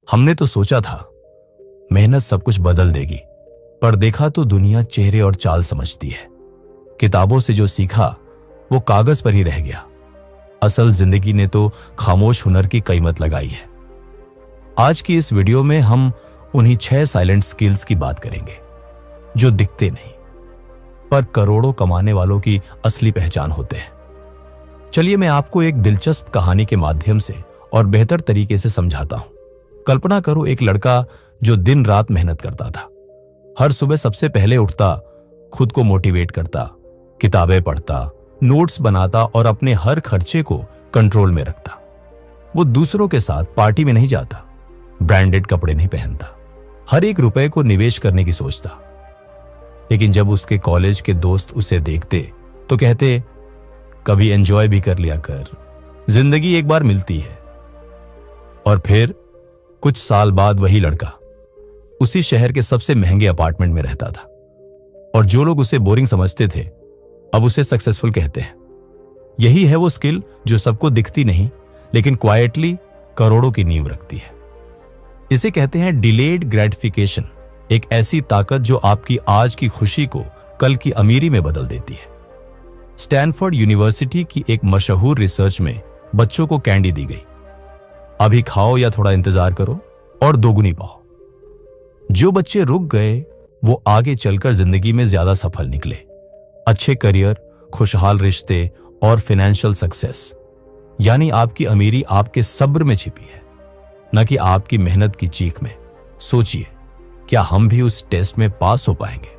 हमने तो सोचा था मेहनत सब कुछ बदल देगी, पर देखा तो दुनिया चेहरे और चाल समझती है। किताबों से जो सीखा वो कागज पर ही रह गया। असल जिंदगी ने तो खामोश हुनर की कीमत लगाई है। आज की इस वीडियो में हम उन्हीं 6 साइलेंट स्किल्स की बात करेंगे जो दिखते नहीं पर करोड़ों कमाने वालों की असली पहचान होते हैं। चलिए मैं आपको एक दिलचस्प कहानी के माध्यम से और बेहतर तरीके से समझाता हूं। कल्पना करो एक लड़का जो दिन रात मेहनत करता था। हर सुबह सबसे पहले उठता, खुद को मोटिवेट करता, किताबें पढ़ता, नोट्स बनाता और अपने हर खर्चे को कंट्रोल में रखता। वो दूसरों के साथ पार्टी में नहीं जाता, ब्रांडेड कपड़े नहीं पहनता, हर एक रुपए को निवेश करने की सोचता। लेकिन जब उसके कॉलेज के दोस्त उसे देखते तो कहते, कभी एंजॉय भी कर लिया कर, जिंदगी एक बार मिलती है। और फिर कुछ साल बाद वही लड़का उसी शहर के सबसे महंगे अपार्टमेंट में रहता था और जो लोग उसे बोरिंग समझते थे अब उसे सक्सेसफुल कहते हैं। यही है वो स्किल जो सबको दिखती नहीं लेकिन क्वाइटली करोड़ों की नींव रखती है। इसे कहते हैं डिलेड ग्रेटिफिकेशन, एक ऐसी ताकत जो आपकी आज की खुशी को कल की अमीरी में बदल देती है। स्टैनफोर्ड यूनिवर्सिटी की एक मशहूर रिसर्च में बच्चों को कैंडी दी गई, अभी खाओ या थोड़ा इंतजार करो और दोगुनी पाओ। जो बच्चे रुक गए वो आगे चलकर जिंदगी में ज्यादा सफल निकले। अच्छे करियर, खुशहाल रिश्ते और फाइनेंशियल सक्सेस। यानी आपकी अमीरी आपके सब्र में छिपी है, न कि आपकी मेहनत की चीख में। सोचिए, क्या हम भी उस टेस्ट में पास हो पाएंगे?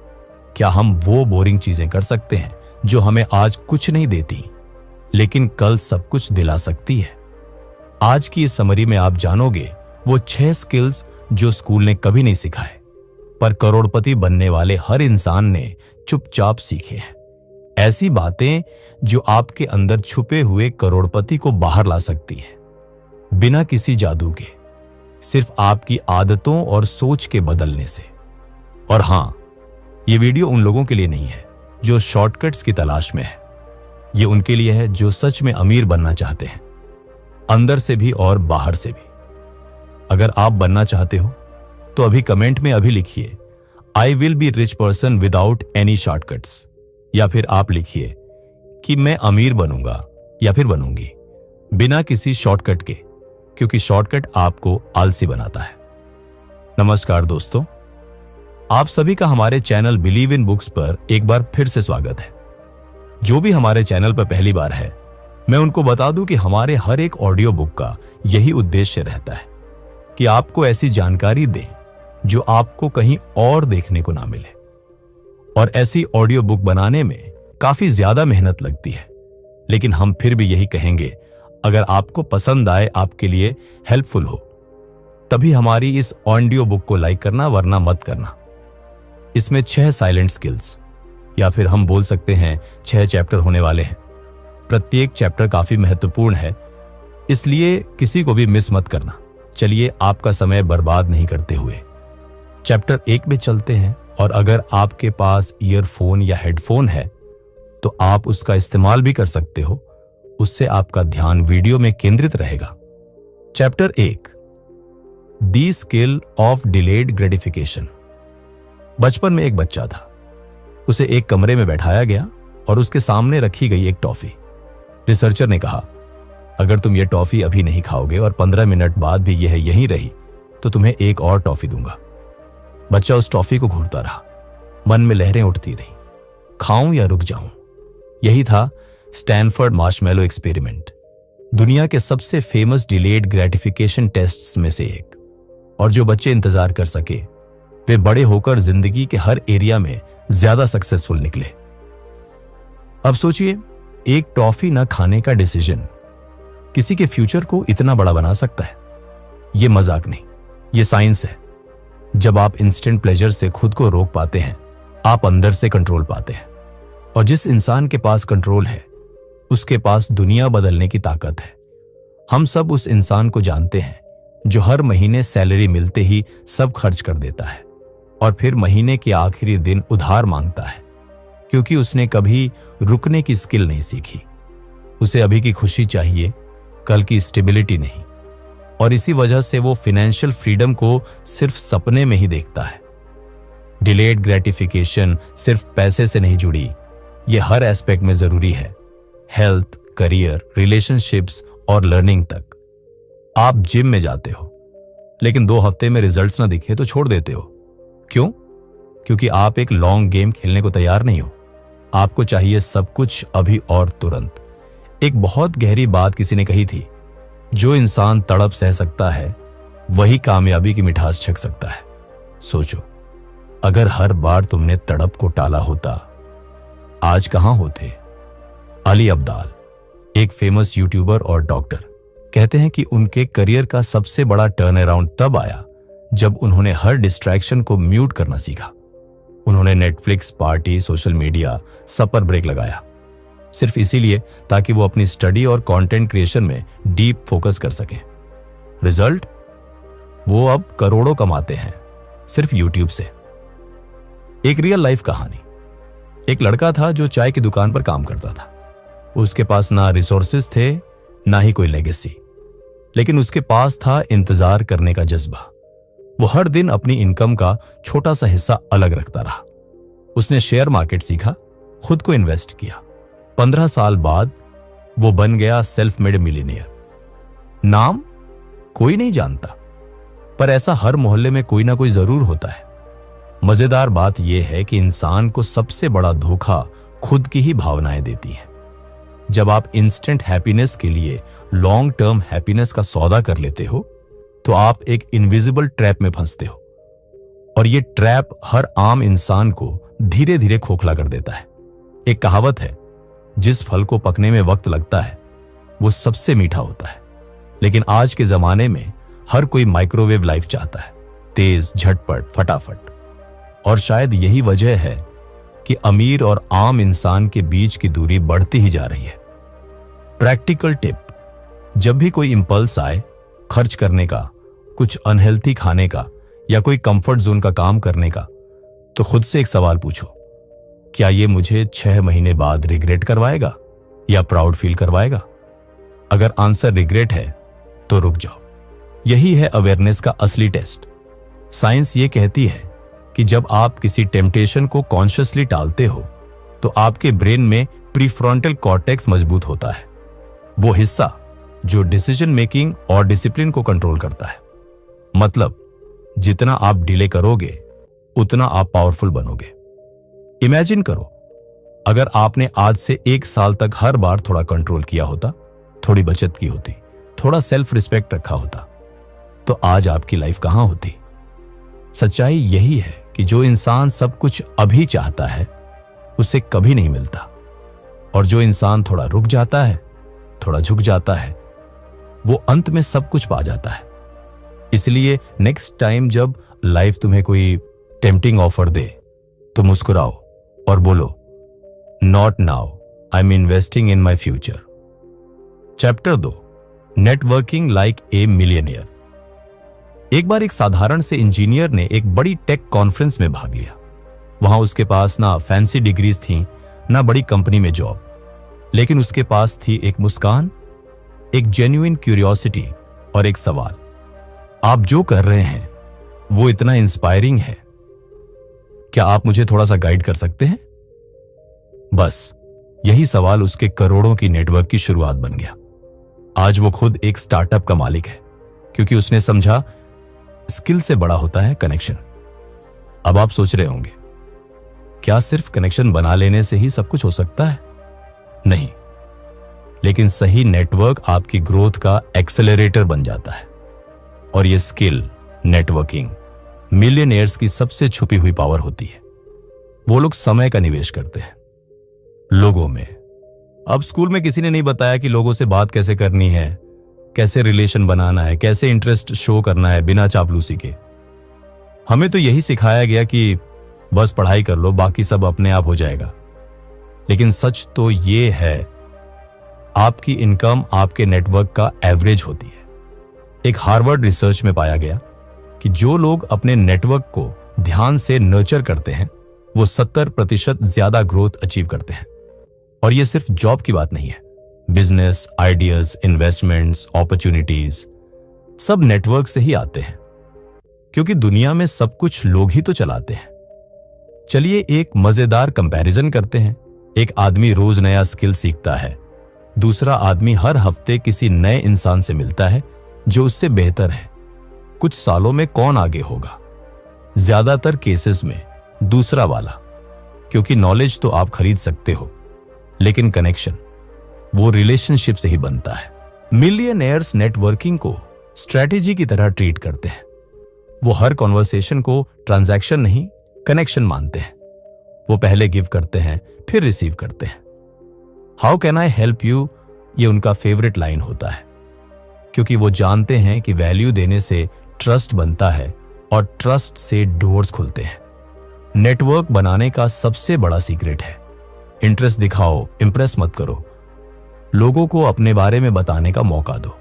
क्या हम वो बोरिंग चीजें कर सकते हैं जो हमें आज कुछ नहीं देती लेकिन कल सब कुछ दिला सकती है? आज की इस समरी में आप जानोगे वो 6 स्किल्स जो स्कूल ने कभी नहीं सिखाए पर करोड़पति बनने वाले हर इंसान ने चुपचाप सीखे हैं। ऐसी बातें जो आपके अंदर छुपे हुए करोड़पति को बाहर ला सकती है, बिना किसी जादू के, सिर्फ आपकी आदतों और सोच के बदलने से। और हां, यह वीडियो उन लोगों के लिए नहीं है जो शॉर्टकट्स की तलाश में है। यह उनके लिए है जो सच में अमीर बनना चाहते हैं, अंदर से भी और बाहर से भी। अगर आप बनना चाहते हो तो अभी कमेंट में अभी लिखिए, I will be rich person without any shortcuts, या फिर आप लिखिए कि मैं अमीर बनूंगा या फिर बनूंगी बिना किसी शॉर्टकट के, क्योंकि शॉर्टकट आपको आलसी बनाता है। नमस्कार दोस्तों, आप सभी का हमारे चैनल बिलीव इन बुक्स पर एक बार फिर से स्वागत है। जो भी हमारे चैनल पर पहली बार है, मैं उनको बता दूं कि हमारे हर एक ऑडियो बुक का यही उद्देश्य रहता है कि आपको ऐसी जानकारी दें जो आपको कहीं और देखने को ना मिले। और ऐसी ऑडियो बुक बनाने में काफी ज्यादा मेहनत लगती है, लेकिन हम फिर भी यही कहेंगे, अगर आपको पसंद आए, आपके लिए हेल्पफुल हो, तभी हमारी इस ऑडियो बुक को लाइक करना, वरना मत करना। इसमें 6 साइलेंट स्किल्स, या फिर हम बोल सकते हैं 6 चैप्टर होने वाले हैं। प्रत्येक चैप्टर काफी महत्वपूर्ण है, इसलिए किसी को भी मिस मत करना। चलिए आपका समय बर्बाद नहीं करते हुए चैप्टर 1 में चलते हैं। और अगर आपके पास ईयरफोन या हेडफोन है तो आप उसका इस्तेमाल भी कर सकते हो, उससे आपका ध्यान वीडियो में केंद्रित रहेगा। Chapter 1, the skill of delayed gratification. बचपन में एक बच्चा था, उसे एक कमरे में बैठाया गया और उसके सामने रखी गई एक टॉफी। रिसर्चर ने कहा, अगर तुम ये टॉफी अभी नहीं खाओगे और 15 मिनट बाद भी यह यहीं रही तो तुम्हें एक और टॉफी दूंगा। बच्चा उस टॉफी को घूरता रहा, मन में लहरें उठती रही, खाऊं या रुक जाऊं। यही था स्टैनफोर्ड मार्शमैलो एक्सपेरिमेंट, दुनिया के सबसे फेमस डिलेड ग्रेटिफिकेशन टेस्ट्स में से एक। और जो बच्चे इंतजार कर सके वे बड़े होकर जिंदगी के हर एरिया में ज्यादा सक्सेसफुल निकले। अब सोचिए, एक टॉफी न खाने का डिसीजन किसी के फ्यूचर को इतना बड़ा बना सकता है। यह मजाक नहीं, यह साइंस है। जब आप इंस्टेंट प्लेजर से खुद को रोक पाते हैं, आप अंदर से कंट्रोल पाते हैं। और जिस इंसान के पास कंट्रोल है, उसके पास दुनिया बदलने की ताकत है। हम सब उस इंसान को जानते हैं जो हर महीने सैलरी मिलते ही सब खर्च कर देता है और फिर महीने के आखिरी दिन उधार मांगता है, क्योंकि उसने कभी रुकने की स्किल नहीं सीखी। उसे अभी की खुशी चाहिए, कल की स्टेबिलिटी नहीं। और इसी वजह से वो फाइनेंशियल फ्रीडम को सिर्फ सपने में ही देखता है। डिलेड ग्रेटिफिकेशन सिर्फ पैसे से नहीं जुड़ी, ये हर एस्पेक्ट में जरूरी है, हेल्थ, करियर, रिलेशनशिप्स और लर्निंग तक। आप जिम में जाते हो लेकिन 2 हफ्ते में रिजल्ट्स ना दिखे तो छोड़ देते हो। क्यों? क्योंकि आप एक लॉन्ग गेम खेलने को तैयार नहीं हो। आपको चाहिए सब कुछ अभी और तुरंत। एक बहुत गहरी बात किसी ने कही थी, जो इंसान तड़प सह सकता है वही कामयाबी की मिठास छक सकता है। सोचो, अगर हर बार तुमने तड़प को टाला होता, आज कहां होते? अली अब्दाल, एक फेमस यूट्यूबर और डॉक्टर, कहते हैं कि उनके करियर का सबसे बड़ा टर्न अराउंड तब आया जब उन्होंने हर डिस्ट्रैक्शन को म्यूट करना सीखा। उन्होंने नेटफ्लिक्स, पार्टी, सोशल मीडिया सब पर ब्रेक लगाया, सिर्फ इसीलिए ताकि वो अपनी स्टडी और कंटेंट क्रिएशन में डीप फोकस कर सकें। रिजल्ट? वो अब करोड़ों कमाते हैं सिर्फ यूट्यूब से। एक रियल लाइफ कहानी। एक लड़का था जो चाय की दुकान पर काम करता था। उसके पास ना रिसोर्सेज थे, ना ही कोई लेगेसी, लेकिन उसके पास था इंतजार करने का जज्बा। वो हर दिन अपनी इनकम का छोटा सा हिस्सा अलग रखता रहा। उसने शेयर मार्केट सीखा, खुद को इन्वेस्ट किया। 15 साल बाद वो बन गया सेल्फ मेड मिलियनियर। नाम कोई नहीं जानता, पर ऐसा हर मोहल्ले में कोई ना कोई जरूर होता है। मजेदार बात यह है कि इंसान को सबसे बड़ा धोखा खुद की ही भावनाएं देती हैं। जब आप इंस्टेंट हैप्पीनेस के लिए लॉन्ग टर्म हैप्पीनेस का सौदा कर लेते हो तो आप एक इनविजिबल ट्रैप में फंसते हो, और ये ट्रैप हर आम इंसान को धीरे धीरे खोखला कर देता है। एक कहावत है, जिस फल को पकने में वक्त लगता है वो सबसे मीठा होता है। लेकिन आज के जमाने में हर कोई माइक्रोवेव लाइफ चाहता है, तेज, झटपट, फटाफट। और शायद यही वजह है कि अमीर और आम इंसान के बीच की दूरी बढ़ती ही जा रही है। प्रैक्टिकल टिप, जब भी कोई इंपल्स आए खर्च करने का, कुछ अनहेल्थी खाने का या कोई कंफर्ट जोन का काम करने का, तो खुद से एक सवाल पूछो, क्या ये मुझे 6 महीने बाद रिग्रेट करवाएगा या प्राउड फील करवाएगा? अगर आंसर रिग्रेट है तो रुक जाओ। यही है अवेयरनेस का असली टेस्ट। साइंस ये कहती है कि जब आप किसी टेम्पटेशन को कॉन्शियसली टालते हो तो आपके ब्रेन में प्रीफ्रंटल कॉर्टेक्स मजबूत होता है, वो हिस्सा जो डिसीजन मेकिंग और डिसिप्लिन को कंट्रोल करता है। मतलब जितना आप डिले करोगे उतना आप पावरफुल बनोगे। इमेजिन करो, अगर आपने आज से 1 साल तक हर बार थोड़ा कंट्रोल किया होता, थोड़ी बचत की होती, थोड़ा सेल्फ रिस्पेक्ट रखा होता, तो आज आपकी लाइफ कहां होती? सच्चाई यही है कि जो इंसान सब कुछ अभी चाहता है उसे कभी नहीं मिलता, और जो इंसान थोड़ा रुक जाता है, थोड़ा झुक जाता है, वो अंत में सब कुछ पा जाता है। इसलिए नेक्स्ट टाइम जब लाइफ तुम्हें कोई टेम्पटिंग ऑफर दे तो मुस्कुराओ और बोलो, not now, I am investing in my future. Chapter 2, networking like a millionaire. एक बार एक साधारण से इंजीनियर ने एक बड़ी टेक कॉन्फ्रेंस में भाग लिया। वहां उसके पास ना फैंसी डिग्रीज थी, ना बड़ी कंपनी में जॉब, लेकिन उसके पास थी एक मुस्कान, एक जेन्युइन क्यूरियोसिटी और एक सवाल, आप जो कर रहे हैं वो इतना इंस्पायरिंग है, क्या आप मुझे थोड़ा सा गाइड कर सकते हैं? बस यही सवाल उसके करोड़ों की नेटवर्क की शुरुआत बन गया। आज वो खुद एक स्टार्टअप का मालिक है, क्योंकि उसने समझा स्किल से बड़ा होता है कनेक्शन। अब आप सोच रहे होंगे, क्या सिर्फ कनेक्शन बना लेने से ही सब कुछ हो सकता है? नहीं, लेकिन सही नेटवर्क आपकी ग्रोथ का एक्सेलरेटर बन जाता है। और ये स्किल, नेटवर्किंग, मिलियनेयर्स की सबसे छुपी हुई पावर होती है। वो लोग समय का निवेश करते हैं लोगों में। अब स्कूल में किसी ने नहीं बताया कि लोगों से बात कैसे करनी है, कैसे रिलेशन बनाना है, कैसे इंटरेस्ट शो करना है बिना चापलूसी के। हमें तो यही सिखाया गया कि बस पढ़ाई कर लो, बाकी सब अपने आप हो जाएगा। लेकिन सच तो ये है, आपकी इनकम आपके नेटवर्क का एवरेज होती है। एक हार्वर्ड रिसर्च में पाया गया कि जो लोग अपने नेटवर्क को ध्यान से नर्चर करते हैं वो 70% ज्यादा ग्रोथ अचीव करते हैं। और ये सिर्फ जॉब की बात नहीं है, बिजनेस, आइडियाज, इन्वेस्टमेंट्स, अपॉर्चुनिटीज, सब नेटवर्क से ही आते हैं, क्योंकि दुनिया में सब कुछ लोग ही तो चलाते हैं। चलिए एक मजेदार कंपैरिजन करते हैं। एक आदमी रोज नया स्किल सीखता है, दूसरा आदमी हर हफ्ते किसी नए इंसान से मिलता है जो उससे बेहतर है। कुछ सालों में कौन आगे होगा? ज्यादातर केसेस में दूसरा वाला, क्योंकि नॉलेज तो आप खरीद सकते हो, लेकिन कनेक्शन वो रिलेशनशिप से ही बनता है। मिलियनेयर्स नेटवर्किंग को स्ट्रेटेजी की तरह ट्रीट करते हैं। वो हर कॉन्वर्सेशन को ट्रांजैक्शन नहीं, कनेक्शन मानते हैं। वो पहले गिव करते हैं, फिर रिसीव करते हैं। How can I help you, ये उनका फेवरेट लाइन होता है, क्योंकि वो जानते हैं कि वैल्यू देने से ट्रस्ट बनता है और ट्रस्ट से डोर्स खुलते हैं। नेटवर्क बनाने का सबसे बड़ा सीक्रेट है, इंटरेस्ट दिखाओ, इंप्रेस मत करो। लोगों को अपने बारे में बताने का मौका दो।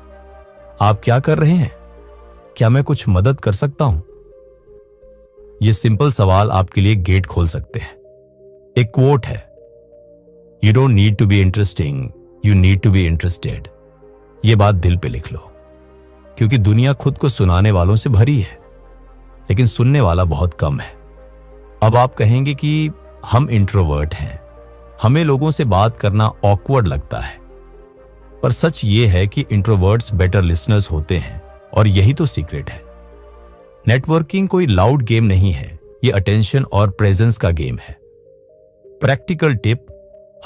आप क्या कर रहे हैं? क्या मैं कुछ मदद कर सकता हूं? ये सिंपल सवाल आपके लिए गेट खोल सकते हैं। एक कोट है, you don't need to be interesting, you need to be interested. ये बात दिल पे लिख लो, क्योंकि दुनिया खुद को सुनाने वालों से भरी है, लेकिन सुनने वाला बहुत कम है। अब आप कहेंगे कि हम इंट्रोवर्ट हैं, हमें लोगों से बात करना ऑकवर्ड लगता है। पर सच ये है कि इंट्रोवर्ट्स बेटर लिसनर्स होते हैं, और यही तो सीक्रेट है। नेटवर्किंग कोई लाउड गेम नहीं है, ये अटेंशन और प्रेजेंस का गेम है। प्रैक्टिकल टिप,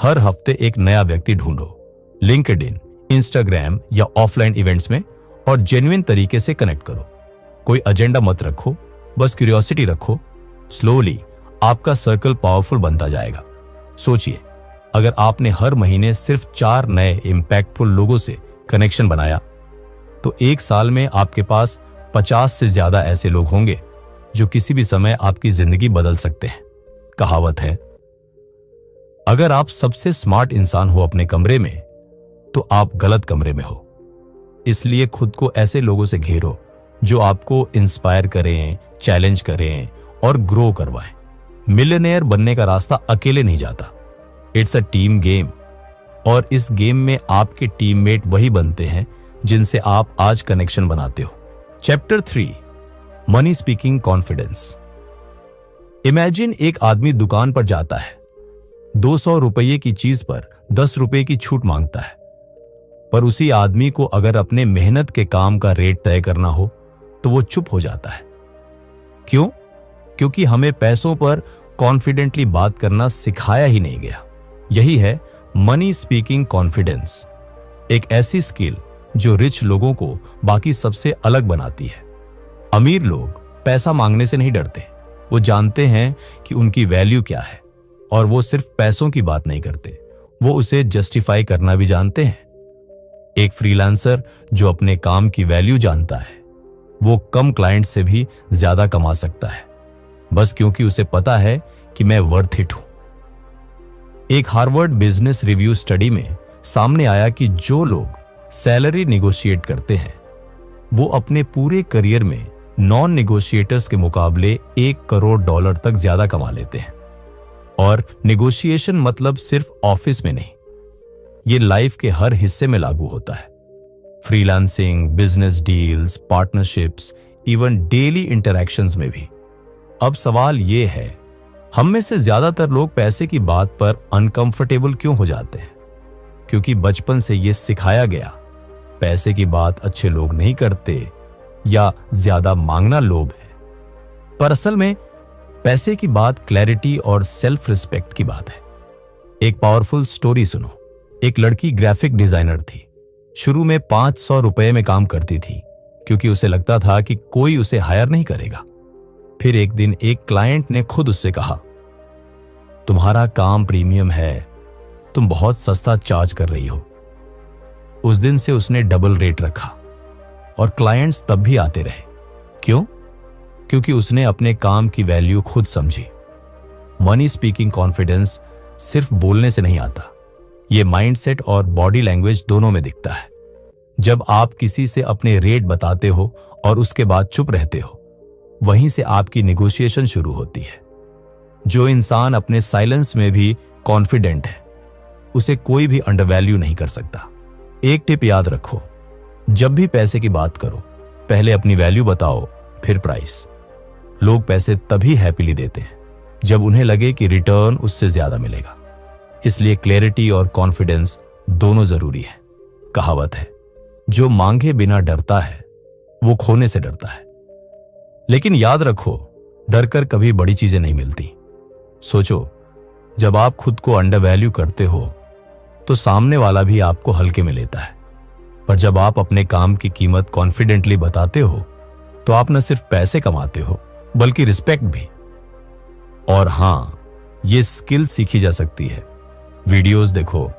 हर हफ्ते एक नया व्यक्ति ढूंढो, लिंक्डइन, इंस्टाग्राम या ऑफलाइन इवेंट्स में, और जेन्युइन तरीके से कनेक्ट करो। कोई एजेंडा मत रखो, बस क्यूरियोसिटी रखो। स्लोली आपका सर्कल पावरफुल बनता जाएगा। सोचिए, अगर आपने हर महीने सिर्फ 4 नए इंपैक्टफुल लोगों से कनेक्शन बनाया, तो एक साल में आपके पास 50 से ज्यादा ऐसे लोग होंगे जो किसी भी समय आपकी जिंदगी बदल सकते हैं। कहावत है, अगर आप सबसे स्मार्ट इंसान हो अपने कमरे में, तो आप गलत कमरे में हो। इसलिए खुद को ऐसे लोगों से घेरो जो आपको इंस्पायर करें, चैलेंज करें और ग्रो करवाएं। मिलियनेयर बनने का रास्ता अकेले नहीं जाता, इट्स अ टीम गेम, और इस गेम में आपके टीममेट वही बनते हैं जिनसे आप आज कनेक्शन बनाते हो। Chapter 3, money speaking confidence. Imagine एक आदमी दुकान पर जाता है, 200 रुपये की चीज पर 10 रुपए की छूट मांगता है। पर उसी आदमी को अगर अपने मेहनत के काम का रेट तय करना हो, तो वो चुप हो जाता है। क्यों? क्योंकि हमें पैसों पर कॉन्फिडेंटली बात करना सिखाया ही नहीं गया। यही है मनी स्पीकिंग कॉन्फिडेंस, एक ऐसी स्किल जो रिच लोगों को बाकी सबसे अलग बनाती है। अमीर लोग पैसा मांगने से नहीं डरते, वो जानते हैं कि उनकी वैल्यू क्या है, और वो सिर्फ पैसों की बात नहीं करते, वो उसे जस्टिफाई करना भी जानते हैं। एक फ्रीलांसर जो अपने काम की वैल्यू जानता है, वो कम क्लाइंट से भी ज्यादा कमा सकता है, बस क्योंकि उसे पता है कि मैं वर्थ इट हूं। एक हार्वर्ड बिजनेस रिव्यू स्टडी में सामने आया कि जो लोग सैलरी निगोशिएट करते हैं, वो अपने पूरे करियर में नॉन निगोशिएटर्स के मुकाबले $1 करोड़ तक ज्यादा कमा लेते हैं। और निगोशिएशन मतलब सिर्फ ऑफिस में नहीं, ये लाइफ के हर हिस्से में लागू होता है। Freelancing, business deals, partnerships, even daily interactions में भी। अब सवाल ये है, हम में से ज्यादातर लोग पैसे की बात पर अनकंफर्टेबल क्यों हो जाते हैं? क्योंकि बचपन से ये सिखाया गया, पैसे की बात अच्छे लोग नहीं करते, या ज्यादा मांगना लोभ है। पर असल में पैसे की बात क्लैरिटी और सेल्फ रिस्पेक्ट की बात है। एक पावरफुल स्टोरी सुनो। एक लड़की ग्राफिक डिजाइनर थी। शुरू में 500 रुपए में काम करती थी, क्योंकि उसे लगता था कि कोई उसे हायर नहीं करेगा। फिर एक दिन एक क्लाइंट ने खुद उससे कहा, तुम्हारा काम प्रीमियम है, तुम बहुत सस्ता चार्ज कर रही हो। उस दिन से उसने डबल रेट रखा, और क्लाइंट्स तब भी आते रहे। क्यों? क्योंकि उसने अपने काम की वैल्यू खुद समझी। मनी स्पीकिंग कॉन्फिडेंस सिर्फ बोलने से नहीं आता, ये माइंडसेट और बॉडी लैंग्वेज दोनों में दिखता है। जब आप किसी से अपने रेट बताते हो और उसके बाद चुप रहते हो, वहीं से आपकी निगोशिएशन शुरू होती है। जो इंसान अपने साइलेंस में भी कॉन्फिडेंट है, उसे कोई भी अंडरवैल्यू नहीं कर सकता। एक टिप याद रखो, जब भी पैसे की बात करो, पहले अपनी वैल्यू बताओ, फिर प्राइस। लोग पैसे तभी हैप्पीली देते हैं जब उन्हें लगे कि रिटर्न उससे ज्यादा मिलेगा। इसलिए क्लैरिटी और कॉन्फिडेंस दोनों जरूरी है। कहावत है, जो मांगे बिना डरता है वो खोने से डरता है। लेकिन याद रखो, डरकर कभी बड़ी चीजें नहीं मिलती। सोचो, जब आप खुद को अंडर वैल्यू करते हो तो सामने वाला भी आपको हल्के में लेता है। पर जब आप अपने काम की कीमत कॉन्फिडेंटली बताते हो तो आप न सिर्फ पैसे कमाते हो बल्कि रिस्पेक्ट भी। और हां, ये स्किल सीखी जा सकती है। वीडियोस देखो,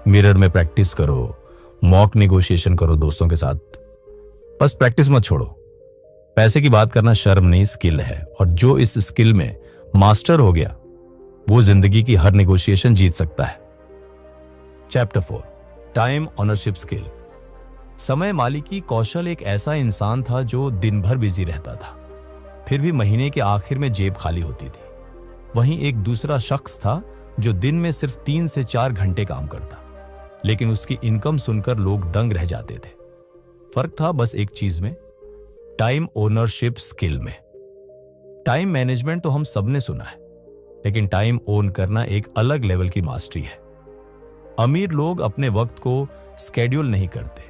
मिरर में प्रैक्टिस करो, मॉक नेगोशिएशन करो दोस्तों के साथ। बस प्रैक्टिस मत छोड़ो। पैसे की बात करना शर्म नहीं, स्किल है। और जो इस स्किल में मास्टर हो गया वो जिंदगी की हर नेगोशिएशन जीत सकता है। Chapter 4, time ownership skill. समय मालिकी कौशल एक ऐसा इंसान था जो दिन भर बिजी रहता था, फिर भी महीने के आखिर में जेब खाली होती थी। वहीं एक दूसरा शख्स था जो दिन में सिर्फ 3 से 4 घंटे काम करता, लेकिन उसकी इनकम सुनकर लोग दंग रह जाते थे। फर्क था बस एक चीज में, टाइम ओनरशिप स्किल में। टाइम मैनेजमेंट तो हम सबने सुना है, लेकिन टाइम ओन करना एक अलग लेवल की मास्टरी है। अमीर लोग अपने वक्त को स्केड्यूल नहीं करते,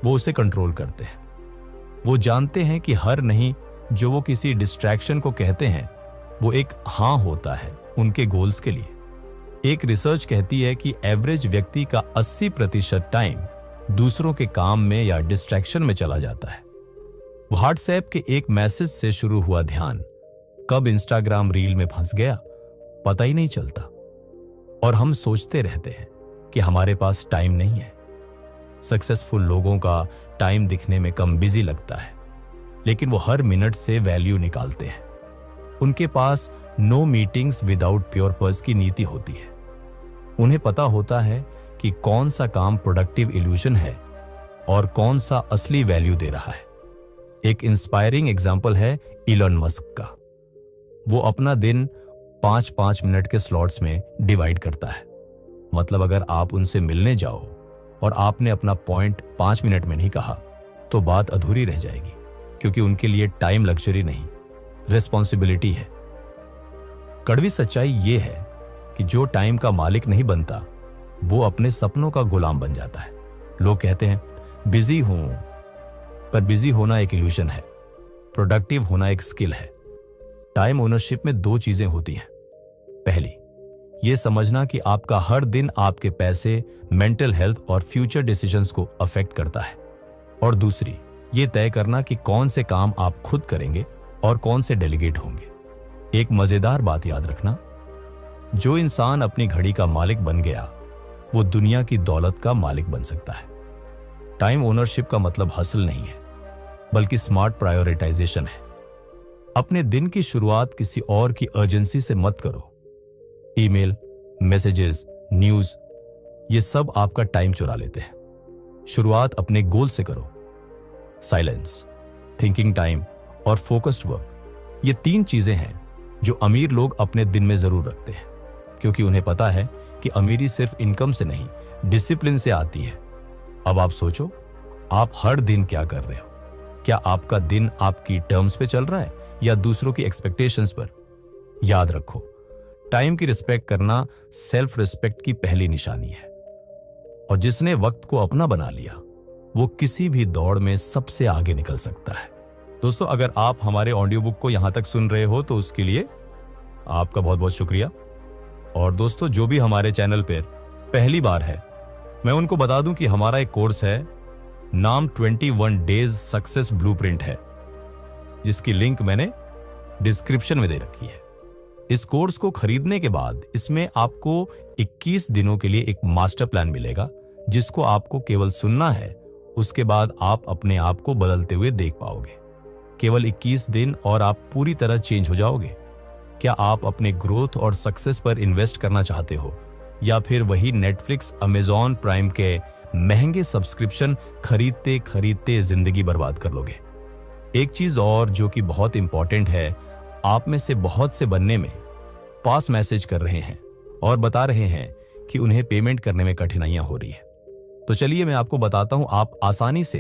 वो उसे कंट्रोल करते हैं। वो जानते हैं कि हर नहीं जो वो किसी डिस्ट्रैक्शन को कहते हैं वो एक हां होता है उनके गोल्स के लिए। एक रिसर्च कहती है कि एवरेज व्यक्ति का 80% टाइम दूसरों के काम में या डिस्ट्रैक्शन में चला जाता है। व्हाट्सएप के एक मैसेज से शुरू हुआ ध्यान कब इंस्टाग्राम रील में फंस गया पता ही नहीं चलता। और हम सोचते रहते हैं कि हमारे पास टाइम नहीं है। सक्सेसफुल लोगों का टाइम दिखने में कम बिजी लगता है, लेकिन वो हर मिनट से वैल्यू निकालते हैं। उनके पास no meetings without purpose की नीति होती है। उन्हें पता होता है कि कौन सा काम प्रोडक्टिव इल्यूजन है और कौन सा असली वैल्यू दे रहा है। एक इंस्पायरिंग एग्जाम्पल है इलॉन मस्क का। वो अपना दिन 5-5 मिनट के स्लॉट्स में डिवाइड करता है। मतलब अगर आप उनसे मिलने जाओ और आपने अपना पॉइंट 5 मिनट में नहीं कहा तो बात अधूरी रह जाएगी, क्योंकि उनके लिए टाइम लग्जरी नहीं, रिस्पॉन्सिबिलिटी है। कड़वी सच्चाई ये है कि जो टाइम का मालिक नहीं बनता वो अपने सपनों का गुलाम बन जाता है। लोग कहते हैं बिजी हूं, पर बिजी होना एक इल्यूजन है, प्रोडक्टिव होना एक स्किल है। टाइम ओनरशिप में 2 चीजें होती हैं। पहली, यह समझना कि आपका हर दिन आपके पैसे, मेंटल हेल्थ और फ्यूचर डिसीजंस को अफेक्ट करता है। और दूसरी, यह तय करना कि कौन से काम आप खुद करेंगे और कौन से डेलीगेट होंगे। एक मजेदार बात याद रखना, जो इंसान अपनी घड़ी का मालिक बन गया वो दुनिया की दौलत का मालिक बन सकता है। टाइम ओनरशिप का मतलब हसल नहीं है, बल्कि स्मार्ट प्रायोरिटाइजेशन है। अपने दिन की शुरुआत किसी और की अर्जेंसी से मत करो। ईमेल, मैसेजेस, न्यूज, ये सब आपका टाइम चुरा लेते हैं। शुरुआत अपने गोल से करो। साइलेंस, थिंकिंग टाइम और फोकस्ड वर्क, ये 3 चीजें हैं जो अमीर लोग अपने दिन में जरूर रखते हैं, क्योंकि उन्हें पता है कि अमीरी सिर्फ इनकम से नहीं, डिसिप्लिन से आती है। अब आप सोचो, आप हर दिन क्या कर रहे हो? क्या आपका दिन आपकी टर्म्स पे चल रहा है या दूसरों की एक्सपेक्टेशंस पर? याद रखो, टाइम की रिस्पेक्ट करना सेल्फ रिस्पेक्ट की पहली निशानी है। और जिसने वक्त को अपना बना लिया वो किसी भी दौड़ में सबसे आगे निकल सकता है। दोस्तों, अगर आप हमारे ऑडियो बुक को यहां तक सुन रहे हो तो उसके लिए आपका बहुत बहुत शुक्रिया। और दोस्तों, जो भी हमारे चैनल पर पहली बार है, मैं उनको बता दूं कि हमारा एक कोर्स है, नाम 21 डेज सक्सेस ब्लूप्रिंट है, जिसकी लिंक मैंने डिस्क्रिप्शन में दे रखी है। इस कोर्स को खरीदने के बाद इसमें आपको 21 दिनों के लिए एक मास्टर प्लान मिलेगा, जिसको आपको केवल सुनना है। उसके बाद आप अपने आप को बदलते हुए देख पाओगे। केवल 21 दिन और आप पूरी तरह चेंज हो जाओगे। क्या आप अपने ग्रोथ और सक्सेस पर इन्वेस्ट करना चाहते हो, या फिर वही नेटफ्लिक्स, अमेजॉन प्राइम के महंगे सब्सक्रिप्शन खरीदते खरीदते जिंदगी बर्बाद कर लोगे? एक चीज और जो कि बहुत इंपॉर्टेंट है, आप में से बहुत से बनने में पास मैसेज कर रहे हैं और बता रहे हैं कि उन्हें पेमेंट करने में कठिनाइयां हो रही है। तो चलिए मैं आपको बताता हूं, आप आसानी से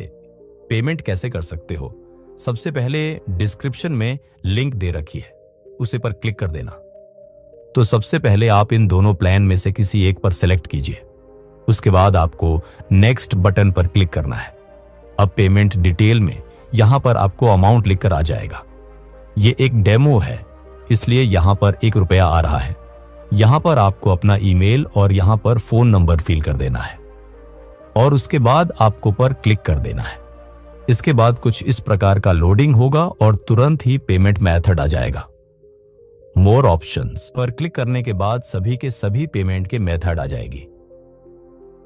पेमेंट कैसे कर सकते हो? सबसे पहले डिस्क्रिप्शन में लिंक दे रखी है, उसे पर क्लिक कर देना। तो सबसे पहले आप इन दोनों प्लान में से किसी एक पर सेलेक्ट कीजिए। उसके बाद आपको नेक्स्ट बटन पर क्लिक करना है। अब पेमेंट डिटेल में यहां पर आपको अमाउंट लिखकर आ जाएगा। ये एक डेमो है, इसलिए यहां पर 1 रुपया आ रहा है। यहां पर आपको अपना ईमेल और यहां पर फोन नंबर फिल कर देना है और उसके बाद आपको पर क्लिक कर देना है। इसके बाद कुछ इस प्रकार का लोडिंग होगा और तुरंत ही पेमेंट मेथड आ जाएगा। मोर ऑप्शंस पर क्लिक करने के बाद सभी के सभी पेमेंट के मेथड आ जाएगी।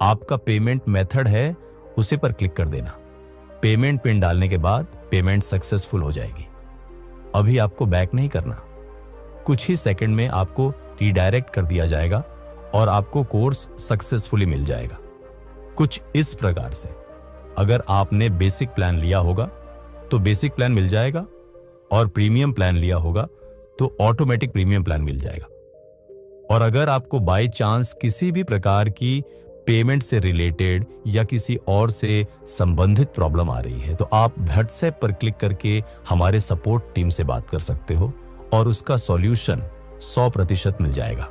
आपका पेमेंट मेथड है, उसे पर क्लिक कर देना। पेमेंट पिन डालने के बाद पेमेंट सक्सेसफुल हो जाएगी। अभी आपको बैक नहीं करना, कुछ ही सेकंड में आपको रीडायरेक्ट कर दिया जाएगा और आपको कोर्स सक्सेसफुली मिल जाएगा। कुछ इस प्रकार से अगर आपने बेसिक प्लान लिया होगा तो बेसिक प्लान मिल जाएगा और प्रीमियम प्लान लिया होगा तो ऑटोमेटिक प्रीमियम प्लान मिल जाएगा। और अगर आपको बाय चांस किसी भी प्रकार की पेमेंट से रिलेटेड या किसी और से संबंधित प्रॉब्लम आ रही है तो आप व्हाट्सएप पर क्लिक करके हमारे सपोर्ट टीम से बात कर सकते हो और उसका सॉल्यूशन 100% मिल जाएगा।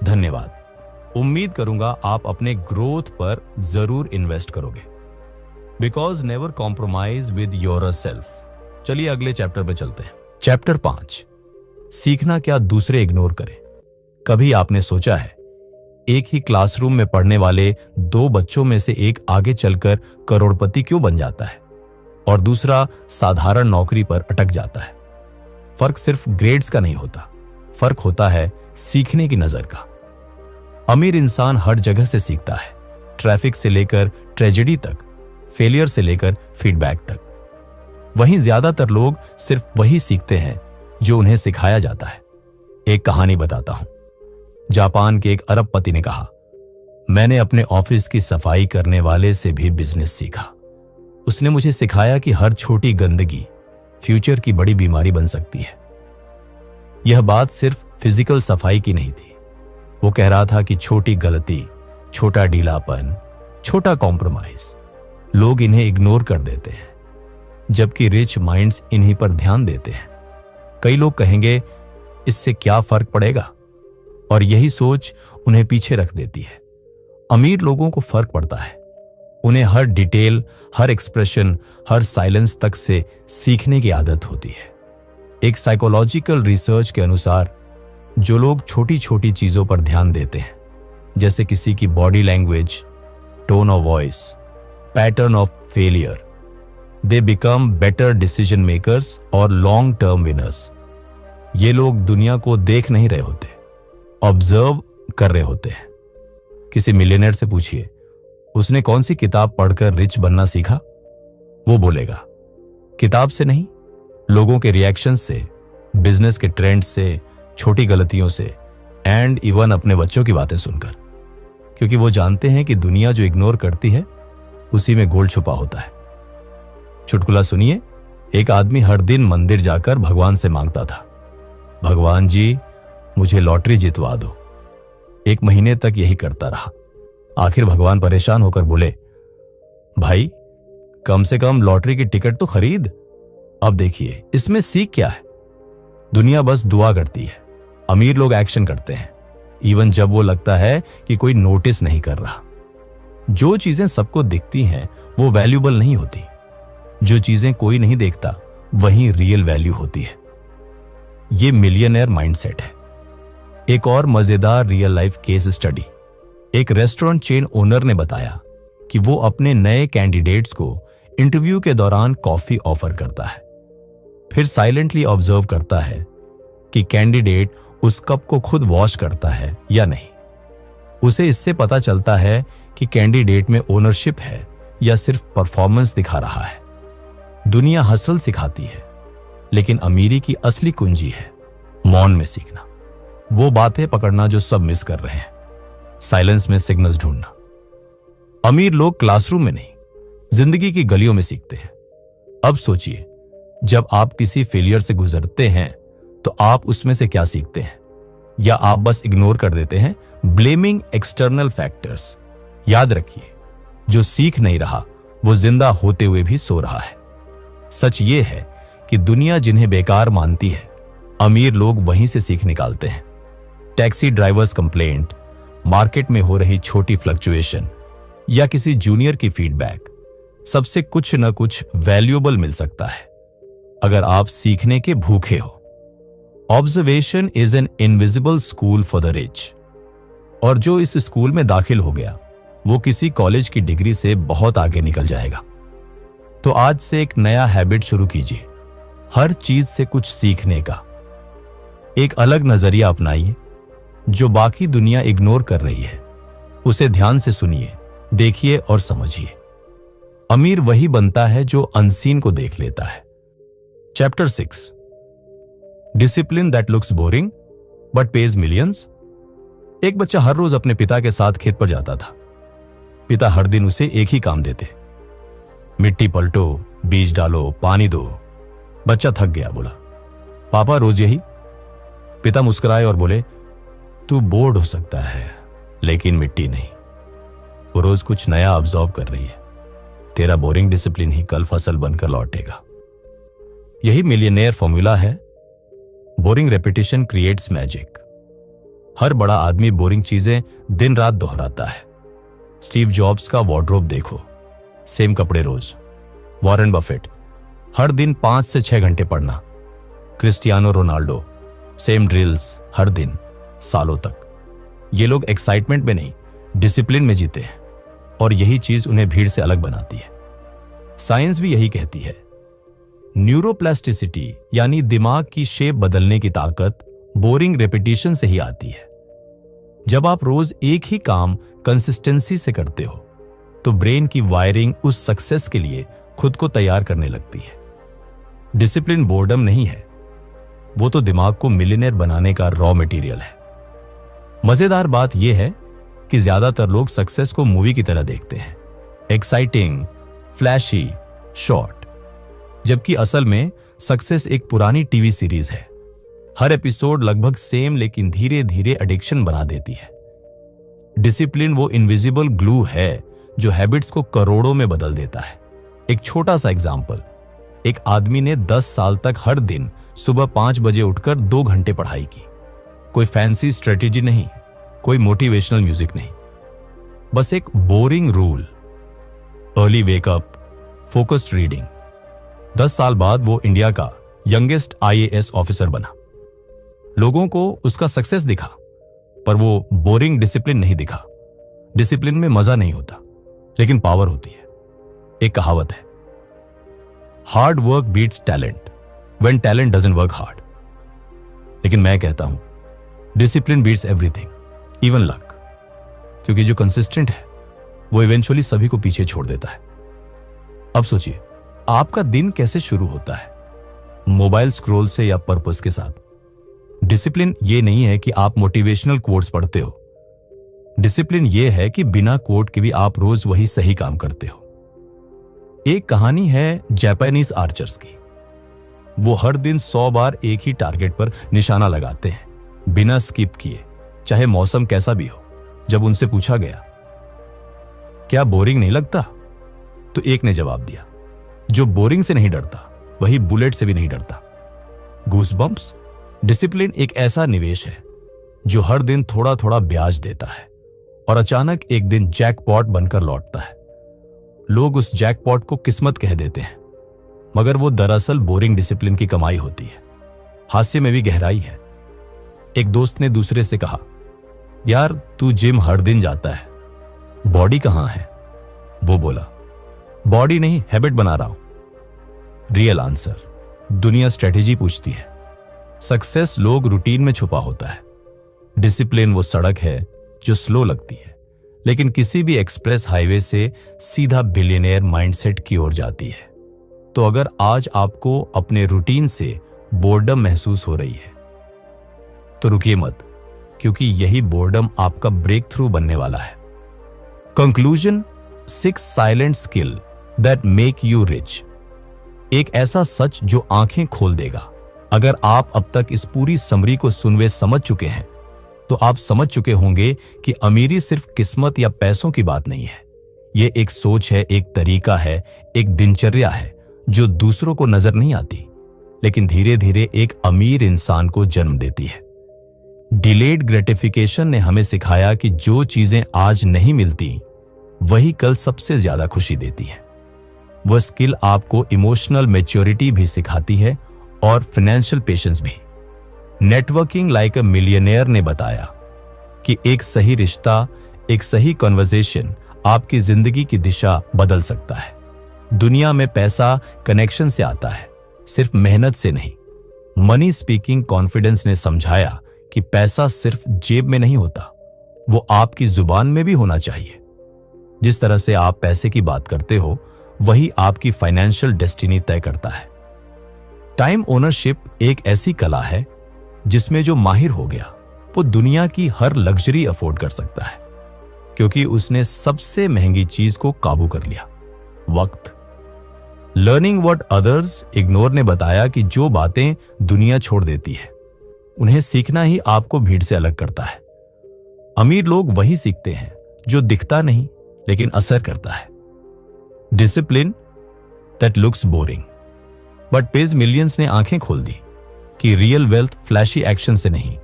धन्यवाद। उम्मीद करूंगा आप अपने ग्रोथ पर जरूर इन्वेस्ट करोगे। Because never compromise with yourself. चलिए अगले चैप्टर पे चलते हैं। चैप्टर 5, सीखना क्या दूसरे इग्नोर करें। कभी आपने सोचा है एक ही क्लासरूम में पढ़ने वाले 2 बच्चों में से एक आगे चलकर करोड़पति क्यों बन जाता है और दूसरा साधारण नौकरी पर अटक जाता है? फर्क सिर्फ ग्रेड्स का नहीं होता, फर्क होता है सीखने की नजर का। अमीर इंसान हर जगह से सीखता है, ट्रैफिक से लेकर ट्रेजेडी तक, फेलियर से लेकर फीडबैक तक। वहीं ज्यादातर लोग सिर्फ वही सीखते हैं जो उन्हें सिखाया जाता है। एक कहानी बताता हूं। जापान के एक अरबपति ने कहा, मैंने अपने ऑफिस की सफाई करने वाले से भी बिजनेस सीखा। उसने मुझे सिखाया कि हर छोटी गंदगी फ्यूचर की बड़ी बीमारी बन सकती है। यह बात सिर्फ फिजिकल सफाई की नहीं थी। वो कह रहा था कि छोटी गलती, छोटा ढीलापन, छोटा कॉम्प्रोमाइज, लोग इन्हें इग्नोर कर देते हैं, जबकि रिच माइंड्स इन्हीं पर ध्यान देते हैं। कई लोग कहेंगे इससे क्या फर्क पड़ेगा, और यही सोच उन्हें पीछे रख देती है। अमीर लोगों को फर्क पड़ता है। उन्हें हर डिटेल, हर एक्सप्रेशन, हर साइलेंस तक से सीखने की आदत होती है। एक साइकोलॉजिकल रिसर्च के अनुसार जो लोग छोटी छोटी चीजों पर ध्यान देते हैं, जैसे किसी की body language, tone of voice, pattern of failure, they become better decision makers और लॉन्ग टर्म विनर्स। ये लोग दुनिया को देख नहीं रहे होते, ऑब्जर्व कर रहे होते हैं। किसी मिलियनेयर से पूछिए उसने कौन सी किताब पढ़कर रिच बनना सीखा। वो बोलेगा किताब से नहीं, लोगों के रिएक्शन से, बिजनेस के ट्रेंड से, छोटी गलतियों से, एंड इवन अपने बच्चों की बातें सुनकर। क्योंकि वो जानते हैं कि दुनिया जो इग्नोर करती है उसी में गोल्ड छुपा होता है। चुटकुला सुनिए। एक आदमी हर दिन मंदिर जाकर भगवान से मांगता था, भगवान जी मुझे लॉटरी जितवा दो। 1 महीने तक यही करता रहा। आखिर भगवान परेशान होकर बोले, भाई कम से कम लॉटरी की टिकट तो खरीद। अब देखिए इसमें सीख क्या है। दुनिया बस दुआ करती है, अमीर लोग एक्शन करते हैं, इवन जब वो लगता है कि कोई नोटिस नहीं कर रहा। जो चीजें सबको दिखती हैं वो वैल्यूबल नहीं होती। जो चीजें कोई नहीं देखता वही रियल वैल्यू होती है। ये मिलियनेयर माइंडसेट है। एक और मजेदार रियल लाइफ केस स्टडी। एक रेस्टोरेंट चेन ओनर ने बताया कि वो अपने नए कैंडिडेट्स को इंटरव्यू के दौरान कॉफी ऑफर करता है, फिर साइलेंटली ऑब्जर्व करता है कि कैंडिडेट उस कप को खुद वॉश करता है या नहीं। उसे इससे पता चलता है कि कैंडिडेट में ओनरशिप है या सिर्फ परफॉर्मेंस दिखा रहा है। दुनिया हसल सिखाती है, लेकिन अमीरी की असली कुंजी है मौन में सीखना। वो बातें पकड़ना जो सब मिस कर रहे हैं, साइलेंस में सिग्नल्स ढूंढना। अमीर लोग क्लासरूम में नहीं, जिंदगी की गलियों में सीखते हैं। अब सोचिए, जब आप किसी फेलियर से गुजरते हैं तो आप उसमें से क्या सीखते हैं, या आप बस इग्नोर कर देते हैं, ब्लेमिंग एक्सटर्नल फैक्टर्स। याद रखिए, जो सीख नहीं रहा वो जिंदा होते हुए भी सो रहा है। सच ये है कि दुनिया जिन्हें बेकार मानती है, अमीर लोग वहीं से सीख निकालते हैं। टैक्सी ड्राइवर्स कंप्लेंट, मार्केट में हो रही छोटी फ्लक्चुएशन या किसी जूनियर की फीडबैक, सबसे कुछ न कुछ वैल्यूएबल मिल सकता है अगर आप सीखने के भूखे हो। Observation is an invisible school for the rich. और जो इस स्कूल में दाखिल हो गया वो किसी कॉलेज की डिग्री से बहुत आगे निकल जाएगा। तो आज से एक नया हैबिट शुरू कीजिए, हर चीज से कुछ सीखने का। एक अलग नजरिया अपनाइए जो बाकी दुनिया इग्नोर कर रही है, उसे ध्यान से सुनिए, देखिए और समझिए। अमीर वही बनता है जो अनसीन को देख लेता है। Chapter 6, discipline that looks boring but page millions. एक बच्चा हर रोज अपने पिता के साथ खेत पर जाता था। पिता हर दिन उसे एक ही काम देते, मिट्टी पलटो, बीज डालो, पानी दो। बच्चा थक गया, बोला, पापा रोज यही? पिता मुस्कुराए और बोले, तू बोर्ड हो सकता है लेकिन मिट्टी नहीं। वो रोज कुछ नया ऑब्जर्व कर रही है। तेरा बोरिंग डिसिप्लिन ही कल फसल बनकर लौटेगा। यही मिलियनेयर फॉर्मूला है। Boring repetition creates magic. हर बड़ा आदमी बोरिंग चीजें दिन रात दोहराता है। स्टीव जॉब्स का वार्डरोब देखो, सेम कपड़े रोज। वॉरेन बफेट, हर दिन 5 से 6 घंटे पढ़ना। क्रिस्टियानो रोनाल्डो, सेम ड्रिल्स हर दिन, सालों तक। ये लोग एक्साइटमेंट में नहीं, डिसिप्लिन में जीते हैं और यही चीज उन्हें भीड़ से अलग बनाती है। साइंस भी यही कहती है। न्यूरोप्लास्टिसिटी यानी दिमाग की शेप बदलने की ताकत बोरिंग रेपिटेशन से ही आती है। जब आप रोज एक ही काम कंसिस्टेंसी से करते हो तो ब्रेन की वायरिंग उस सक्सेस के लिए खुद को तैयार करने लगती है। डिसिप्लिन बोर्डम नहीं है, वो तो दिमाग को मिलियनेयर बनाने का रॉ मटेरियल है। मजेदार बात यह है कि ज्यादातर लोग सक्सेस को मूवी की तरह देखते हैं, एक्साइटिंग, फ्लैशी, शॉर्ट, जबकि असल में सक्सेस एक पुरानी टीवी सीरीज है। हर एपिसोड लगभग सेम लेकिन धीरे धीरे एडिक्शन बना देती है। डिसिप्लिन वो इनविजिबल ग्लू है जो हैबिट्स को करोड़ों में बदल देता है। एक छोटा सा एग्जाम्पल, एक आदमी ने 10 साल तक हर दिन सुबह 5 बजे उठकर 2 घंटे पढ़ाई की। कोई फैंसी स्ट्रेटेजी नहीं, कोई मोटिवेशनल म्यूजिक नहीं, बस एक boring rule, early wake up, focused reading. 10 साल बाद वो इंडिया का यंगेस्ट IAS ऑफिसर बना। लोगों को उसका सक्सेस दिखा, पर वो बोरिंग डिसिप्लिन नहीं दिखा। डिसिप्लिन में मजा नहीं होता, लेकिन पावर होती है। एक कहावत है, hard work beats talent when talent doesn't work hard. लेकिन मैं कहता हूं, discipline beats everything, even luck. क्योंकि जो कंसिस्टेंट है वो इवेंचुअली सभी को पीछे छोड़ देता है। अब सोचिए, आपका दिन कैसे शुरू होता है? मोबाइल स्क्रॉल से या पर्पस के साथ? डिसिप्लिन ये नहीं है कि आप मोटिवेशनल कोट्स पढ़ते हो। डिसिप्लिन ये है कि बिना कोट के भी आप रोज वही सही काम करते हो। एक कहानी है जापानीज आर्चर्स की। वो हर दिन 100 बार एक ही टारगेट पर निशाना लगाते हैं, बिना स्किप किए, चाहे मौसम कैसा भी हो। जब उनसे पूछा गया, क्या बोरिंग नहीं लगता? तो एक ने जवाब दिया, जो बोरिंग से नहीं डरता वही बुलेट से भी नहीं डरता। गूसबम्प्स। डिसिप्लिन एक ऐसा निवेश है जो हर दिन थोड़ा थोड़ा ब्याज देता है और अचानक एक दिन जैकपॉट बनकर लौटता है। लोग उस जैकपॉट को किस्मत कह देते हैं, मगर वो दरअसल बोरिंग डिसिप्लिन की कमाई होती है। हास्य में भी गहराई है। एक दोस्त ने दूसरे से कहा, यार तू जिम हर दिन जाता है, बॉडी कहां है? वो बोला, बॉडी नहीं, हैबिट बना रहा हूं। रियल आंसर, दुनिया स्ट्रेटेजी पूछती है। सक्सेस लोग रूटीन में छुपा होता है। डिसिप्लिन वो सड़क है जो स्लो लगती है, लेकिन किसी भी एक्सप्रेस हाईवे से सीधा बिलियनेयर माइंडसेट की ओर जाती है। तो अगर आज आपको अपने रूटीन से बोर्डम महसूस हो रही है तो रुकिए मत, क्योंकि यही बोर्डम आपका ब्रेक थ्रू बनने वाला है। Conclusion, 6 silent skill that make you rich. एक ऐसा सच जो आंखें खोल देगा। अगर आप अब तक इस पूरी समरी को सुनवे समझ चुके हैं तो आप समझ चुके होंगे कि अमीरी सिर्फ किस्मत या पैसों की बात नहीं है, ये एक सोच है, एक तरीका है, एक दिनचर्या है जो दूसरों को नजर नहीं आती, लेकिन धीरे धीरे एक अमीर इंसान को जन्म देती है। डिलेड ग्रेटिफिकेशन ने हमें सिखाया कि जो चीजें आज नहीं मिलती वही कल सबसे ज्यादा खुशी देती है। वह स्किल आपको इमोशनल मैच्योरिटी भी सिखाती है और फाइनेंशियल पेशेंस भी। नेटवर्किंग लाइक अ मिलियनेयर ने बताया कि एक सही रिश्ता, एक सही कन्वर्सेशन आपकी जिंदगी की दिशा बदल सकता है। दुनिया में पैसा कनेक्शन से आता है, सिर्फ मेहनत से नहीं। मनी स्पीकिंग कॉन्फिडेंस ने समझाया कि पैसा सिर्फ जेब में नहीं होता, वो आपकी जुबान में भी होना चाहिए। जिस तरह से आप पैसे की बात करते हो वही आपकी फाइनेंशियल डेस्टिनी तय करता है। टाइम ओनरशिप एक ऐसी कला है जिसमें जो माहिर हो गया वो दुनिया की हर लग्जरी अफोर्ड कर सकता है, क्योंकि उसने सबसे महंगी चीज को काबू कर लिया, वक्त। लर्निंग व्हाट अदर्स इग्नोर ने बताया कि जो बातें दुनिया छोड़ देती है उन्हें सीखना ही आपको भीड़ से अलग करता है। अमीर लोग वही सीखते हैं जो दिखता नहीं लेकिन असर करता है। Discipline that looks boring but page millions ने आंखें खोल दी कि रियल वेल्थ फ्लैशी एक्शन से नहीं,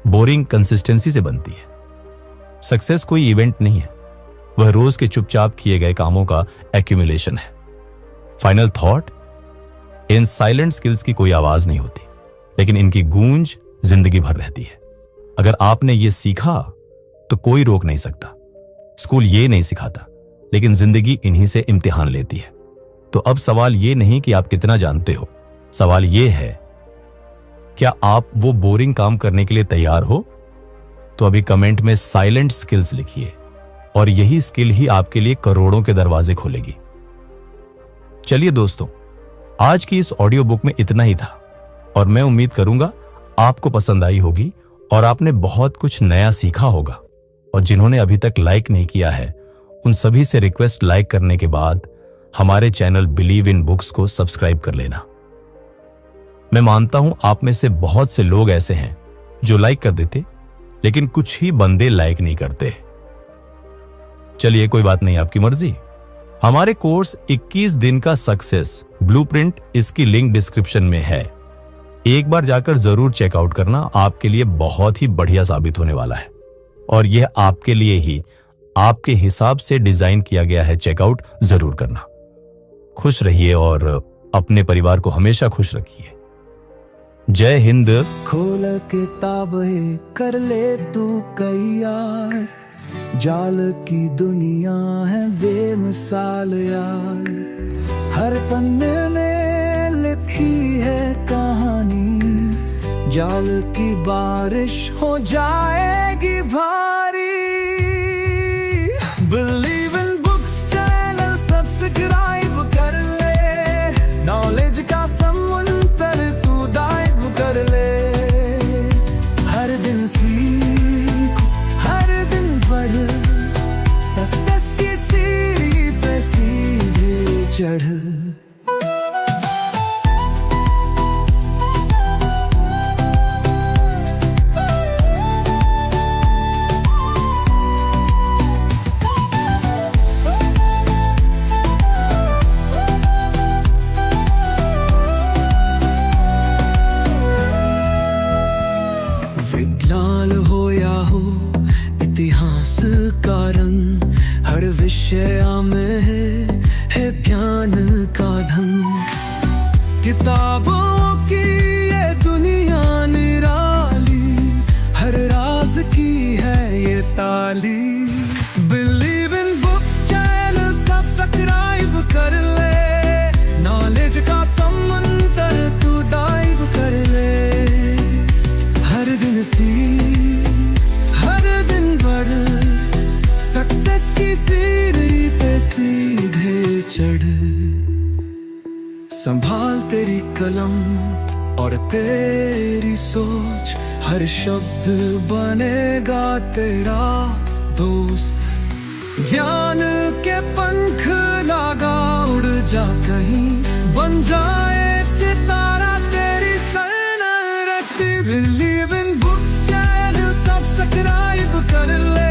बोरिंग कंसिस्टेंसी से बनती है। सक्सेस कोई इवेंट नहीं है, वह रोज के चुपचाप किए गए कामों का एक्यूमुलेशन है। फाइनल थॉट, इन साइलेंट स्किल्स की कोई आवाज नहीं होती, लेकिन इनकी गूंज जिंदगी भर रहती है। अगर आपने ये सीखा तो कोई रोक नहीं सकता। स्कूल ये नहीं सिखाता, लेकिन जिंदगी इन्हीं से इम्तिहान लेती है। तो अब सवाल ये नहीं कि आप कितना जानते हो, सवाल ये है क्या आप वो बोरिंग काम करने के लिए तैयार हो? तो अभी कमेंट में साइलेंट स्किल्स लिखिए और यही स्किल ही आपके लिए करोड़ों के दरवाजे खोलेगी। चलिए दोस्तों, आज की इस ऑडियो बुक में इतना ही था और मैं उम्मीद करूंगा आपको पसंद आई होगी और आपने बहुत कुछ नया सीखा होगा। और जिन्होंने अभी तक लाइक नहीं किया है उन सभी से रिक्वेस्ट, लाइक करने के बाद हमारे चैनल बिलीव इन बुक्स को सब्सक्राइब कर लेना। मैं मानता हूं आप में से बहुत से लोग ऐसे हैं जो लाइक कर देते, लेकिन कुछ ही बंदे लाइक नहीं करते। चलिए कोई बात नहीं, आपकी मर्जी। हमारे कोर्स 21 दिन का सक्सेस ब्लूप्रिंट, इसकी लिंक डिस्क्रिप्शन में है। एक बार जाकर जरूर चेकआउट करना, आपके लिए बहुत ही बढ़िया साबित होने वाला है और यह आपके लिए ही आपके हिसाब से डिजाइन किया गया है। चेकआउट जरूर करना। खुश रहिए और अपने परिवार को हमेशा खुश रखिए। जय हिंद। खोल किताब है, कर ले तू कयार, जाल की दुनिया है बेमिसाल यार। हर पन्ने में लिखी है कहानी, जाल की बारिश हो जाएगी भारी। Believe in books channel subscribe कर ले, नॉलेज का समुंदर तू डाइव कर ले। हर दिन सीख, हर दिन बढ़, सक्सेस की सीढ़ी पे सीधे चढ़। विज्ञान हो या हो इतिहास का रंग, हर विषय में है ज्ञान का धन। किताबों की ये दुनिया निराली, हर राज की है ये ताली। Believe in books channel subscribe कर ले, नॉलेज का समुंदर तू डाइव कर ले। हर दिन सीख, हर दिन बढ़, सक्सेस की सीढ़ी पे सीधे चढ़। संभाल तेरी कलम और तेरी सोच, हर शब्द बनेगा तेरा दोस्त। ज्ञान के पंख लगा, उड़ जा कहीं, बन जाए सितारा तेरी सरनरती। Believe in books channel subscribe कर ले,